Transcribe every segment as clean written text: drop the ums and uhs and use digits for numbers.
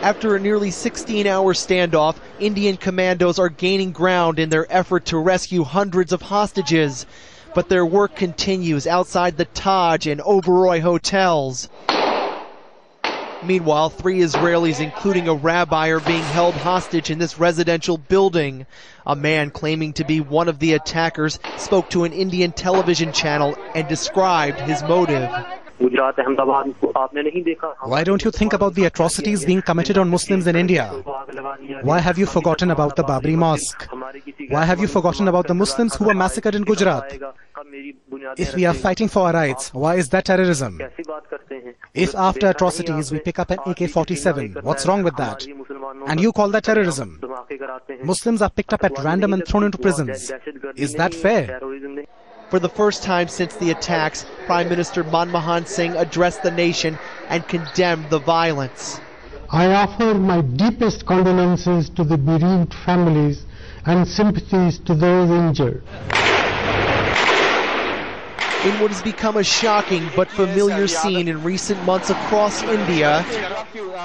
After a nearly 16-hour standoff, Indian commandos are gaining ground in their effort to rescue hundreds of hostages. But their work continues outside the Taj and Oberoi hotels. Meanwhile, 3 Israelis, including a rabbi, are being held hostage in this residential building. A man claiming to be one of the attackers spoke to an Indian television channel and described his motive. Why don't you think about the atrocities being committed on Muslims in India? Why have you forgotten about the Babri Mosque? Why have you forgotten about the Muslims who were massacred in Gujarat? If we are fighting for our rights, why is that terrorism? If after atrocities we pick up an AK-47, what's wrong with that? And you call that terrorism? Muslims are picked up at random and thrown into prisons. Is that fair? For the first time since the attacks, Prime Minister Manmohan Singh addressed the nation and condemned the violence. I offer my deepest condolences to the bereaved families and sympathies to those injured. In what has become a shocking but familiar scene in recent months across India,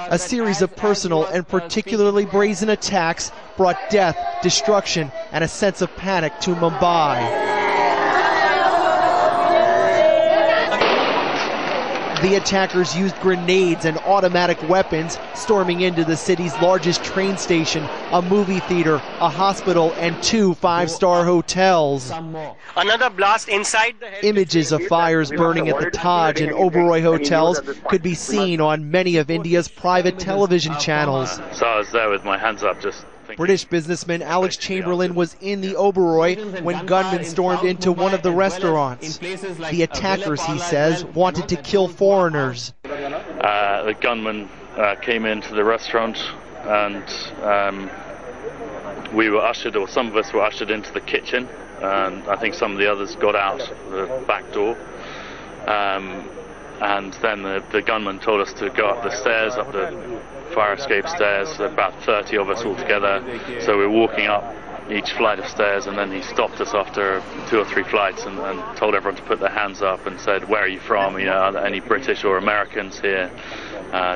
a series of personal and particularly brazen attacks brought death, destruction, and a sense of panic to Mumbai. The attackers used grenades and automatic weapons, storming into the city's largest train station, a movie theater, a hospital, and 2 5-star hotels. Another blast inside the Images of fires burning at the Taj and Oberoi hotels could be seen on many of India's private television channels. So I was there with my hands up just thinking. British businessman Alex Chamberlain was in the Oberoi when gunmen stormed into one of the restaurants. The attackers, he says, wanted to kill foreigners. The gunmen came into the restaurant and we were ushered, or some of us were ushered into the kitchen, and I think some of the others got out the back door. And then the gunman told us to go up the stairs, up the fire escape stairs, about 30 of us all together. So we were walking up each flight of stairs, and then he stopped us after 2 or 3 flights and told everyone to put their hands up and said, "Where are you from? You know, are there any British or Americans here?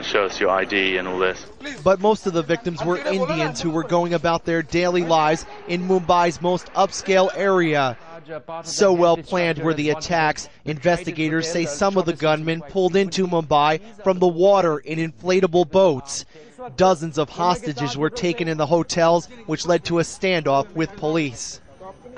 Show us your ID," and all this. But most of the victims were Indians who were going about their daily lives in Mumbai's most upscale area. So well planned were the attacks, investigators say some of the gunmen pulled into Mumbai from the water in inflatable boats. Dozens of hostages were taken in the hotels, which led to a standoff with police.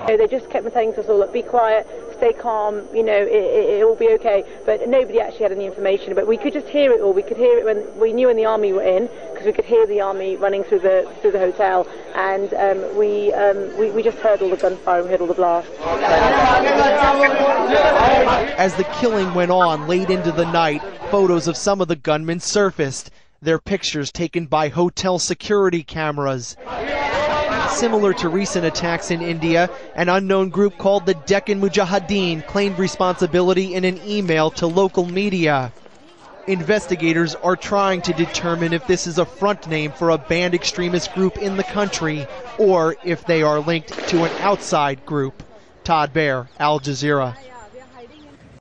They just kept saying to us all, be quiet, stay calm, you know, it will be okay. But nobody actually had any information. But we could just hear it all. We could hear it when we knew when the army were in, because we could hear the army running through the hotel, and we just heard all the gunfire and we heard all the blasts. As the killing went on late into the night, photos of some of the gunmen surfaced. Their pictures taken by hotel security cameras. Similar to recent attacks in India, an unknown group called the Deccan Mujahideen claimed responsibility in an email to local media. Investigators are trying to determine if this is a front name for a banned extremist group in the country or if they are linked to an outside group. Todd Baer, Al Jazeera.